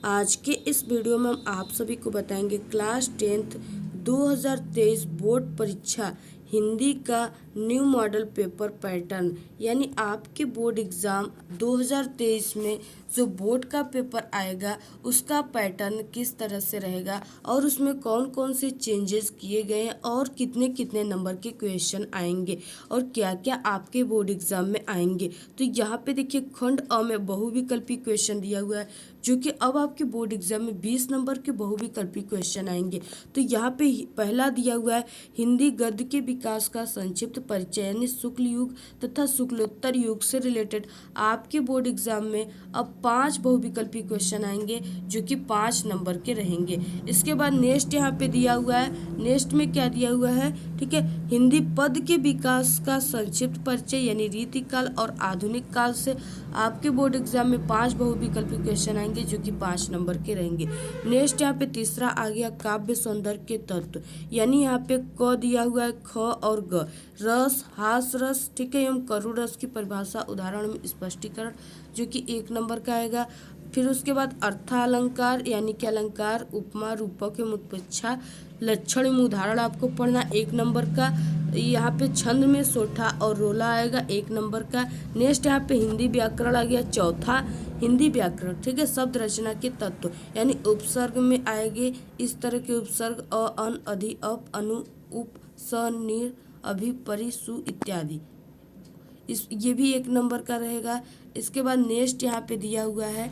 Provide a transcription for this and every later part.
आज के इस वीडियो में हम आप सभी को बताएंगे क्लास 10th 2023 बोर्ड परीक्षा हिंदी का न्यू मॉडल पेपर पैटर्न, यानी आपके बोर्ड एग्ज़ाम 2023 में जो बोर्ड का पेपर आएगा उसका पैटर्न किस तरह से रहेगा और उसमें कौन कौन से चेंजेस किए गए हैं और कितने कितने नंबर के क्वेश्चन आएंगे और क्या क्या आपके बोर्ड एग्ज़ाम में आएंगे। तो यहाँ पे देखिए खंड अ में बहुविकल्पी क्वेश्चन दिया हुआ है, जो कि अब आपके बोर्ड एग्जाम में 20 नंबर के बहुविकल्पी क्वेश्चन आएंगे। तो यहाँ पे पहला दिया हुआ है हिंदी गद्य के विकास का संक्षिप्त परिचय, यानी शुक्ल युग तथा शुक्लोत्तर युग से रिलेटेड आपके बोर्ड एग्जाम में अब 5 बहुविकल्पी क्वेश्चन आएंगे, जो कि 5 नंबर के रहेंगे। इसके बाद नेक्स्ट यहाँ पे दिया हुआ है, नेक्स्ट में क्या दिया हुआ है, ठीक है, हिंदी पद के विकास का संक्षिप्त परिचय, यानी रीतिकाल और आधुनिक काल से आपके बोर्ड एग्जाम में 5 बहुविकल्पी क्वेश्चन आएंगे, जो कि 5 नंबर के रहेंगे। नेक्स्ट यहाँ पे तीसरा आ गया काव्य सौंदर्य के तत्व, यानी यहाँ पे क दिया हुआ है, ख और ग, रस, हास रस, ठीक है, एवं करुण रस की परिभाषा, उदाहरण में स्पष्टीकरण, जो कि 1 नंबर का आएगा। फिर उसके बाद अर्थालंकार, यानी कि अलंकार, उपमा, रूपक एवं उत्प्रेक्षा, लक्षण एवं उदाहरण आपको पढ़ना 1 नंबर का। यहाँ पे छंद में सोठा और रोला आएगा 1 नंबर का। नेक्स्ट यहाँ पे हिंदी व्याकरण आ गया चौथा, हिंदी व्याकरण, ठीक है, शब्द रचना के तत्व, यानी उपसर्ग में आएंगे इस तरह के उपसर्ग अ, अन, अधि, अप, अनु, उप, स, निर, अभि, परि, सु इत्यादि। ये भी 1 नंबर का रहेगा। इसके बाद नेक्स्ट यहाँ पे दिया हुआ है,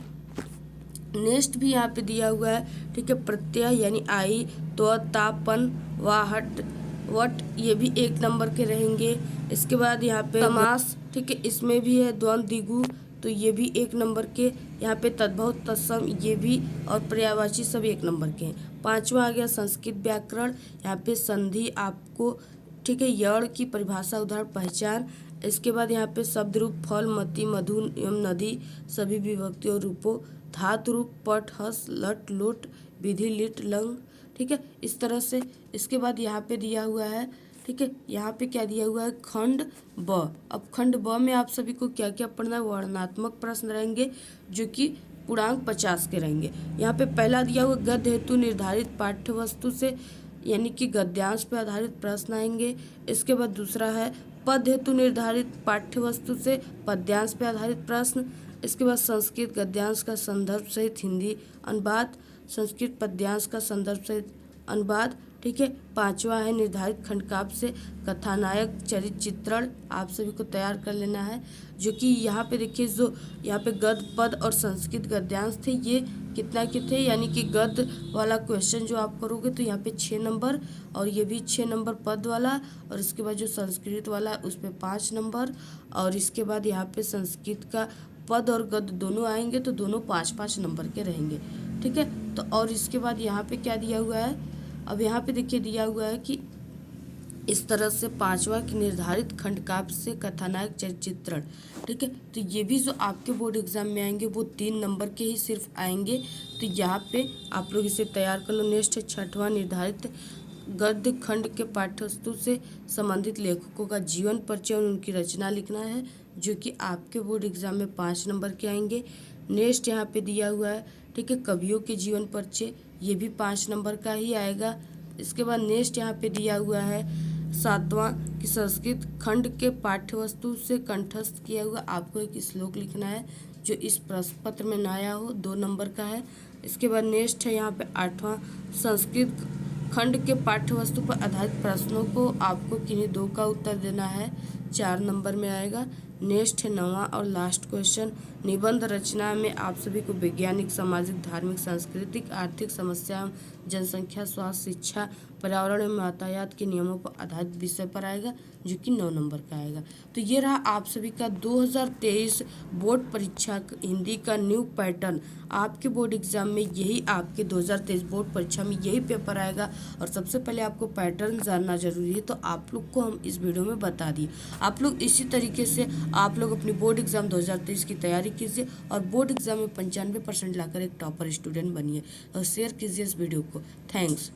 नेक्स्ट भी यहाँ पे दिया हुआ है, ठीक है, प्रत्यय, यानी आई, तो, ता, पन, वाहट, वट, ये भी 1 नंबर के रहेंगे। इसके बाद यहाँ पे समास, ठीक है, इसमें भी है द्वंद्व, द्विगु, तो ये भी 1 नंबर के। यहाँ पे तद्भव, तत्सम, ये भी, और पर्यायवाची सब 1 नंबर के हैं। 5वां आ गया संस्कृत व्याकरण, यहाँ पे संधि आपको, ठीक है, यड़ की परिभाषा, उदाहरण, पहचान। इसके बाद यहाँ पे शब्द रूप फल, मति, मधु एवं नदी, सभी विभक्ति और रूपों, धातु रूप पट, हस, लट, लोट, विधि, लिट, लंग, ठीक है, इस तरह से। इसके बाद यहाँ पे दिया हुआ है, ठीक है, यहाँ पे क्या दिया हुआ है, खंड ब। अब खंड ब में आप सभी को क्या क्या पढ़ना है, वर्णनात्मक प्रश्न रहेंगे, जो कि पूर्णांक 50 के रहेंगे। यहाँ पे पहला दिया हुआ गद्य हेतु निर्धारित पाठ्य वस्तु से, यानी कि गद्यांश पर आधारित प्रश्न आएंगे। इसके बाद दूसरा है पद हेतु निर्धारित पाठ्य वस्तु से पद्यांश पर आधारित प्रश्न। इसके बाद संस्कृत गद्यांश का संदर्भ सहित हिंदी अनुवाद, संस्कृत पद्यांश का संदर्भ सहित अनुवाद, ठीक है। 5वां है निर्धारित खंडकाव्य से कथानायक चरित्र चित्रण, आप सभी को तैयार कर लेना है, जो कि यहाँ पे देखिए, जो यहाँ पे गद्य पद और संस्कृत गद्यांश थे, ये कितना के थे, यानी कि गद्य वाला क्वेश्चन जो आप करोगे तो यहाँ पे 6 नंबर, और ये भी 6 नंबर पद वाला, और इसके बाद जो संस्कृत वाला उस पर 5 नंबर, और इसके बाद यहाँ पे संस्कृत का पद और गद्य दोनों आएंगे तो दोनों 5-5 नंबर के रहेंगे, ठीक है। तो और इसके बाद यहाँ पे क्या दिया हुआ है, अब यहाँ पे देखिए दिया हुआ है कि इस तरह से 5वां की निर्धारित खंडकाव्य से कथानायक चरित्र चित्रण, ठीक है। तो ये भी जो आपके बोर्ड एग्जाम में आएंगे वो 3 नंबर के ही सिर्फ आएंगे, तो यहाँ पे आप लोग इसे तैयार कर लो। नेक्स्ट है 6वां निर्धारित गद्य खंड के पाठ्यवस्तु से संबंधित लेखकों का जीवन परिचय और उनकी रचना लिखना है, जो कि आपके बोर्ड एग्जाम में 5 नंबर के आएंगे। नेक्स्ट यहाँ पे दिया हुआ है, ठीक है, कवियों के जीवन परिचय, ये भी 5 नंबर का ही आएगा। इसके बाद नेक्स्ट यहाँ पे दिया हुआ है 7वां कि संस्कृत खंड के पाठ्यवस्तु से कंठस्थ किया हुआ आपको एक श्लोक लिखना है, जो इस प्रश्न पत्र में ना आया हो, 2 नंबर का है। इसके बाद नेक्स्ट है यहाँ पे 8वां संस्कृत खंड के पाठ्यवस्तु पर आधारित प्रश्नों को आपको किन्हीं 2 का उत्तर देना है, 4 नंबर में आएगा। नेक्स्ट है 9वां और लास्ट क्वेश्चन, निबंध रचना में आप सभी को वैज्ञानिक, सामाजिक, धार्मिक, सांस्कृतिक, आर्थिक समस्या, जनसंख्या, स्वास्थ्य, शिक्षा, पर्यावरण एवं यातायात के नियमों पर आधारित विषय पर आएगा, जो कि 9 नंबर का आएगा। तो ये रहा आप सभी का 2023 बोर्ड परीक्षा हिंदी का न्यू पैटर्न। आपके बोर्ड एग्जाम में यही, आपके 2023 बोर्ड परीक्षा में यही पेपर आएगा, और सबसे पहले आपको पैटर्न जानना जरूरी है, तो आप लोग को हम इस वीडियो में बता दिए। आप लोग इसी तरीके से आप लोग अपनी बोर्ड एग्जाम 2023 की तैयारी कीजिए और बोर्ड एग्जाम में 95% लाकर एक टॉपर स्टूडेंट बनिए, और शेयर कीजिए इस वीडियो को। थैंक्स।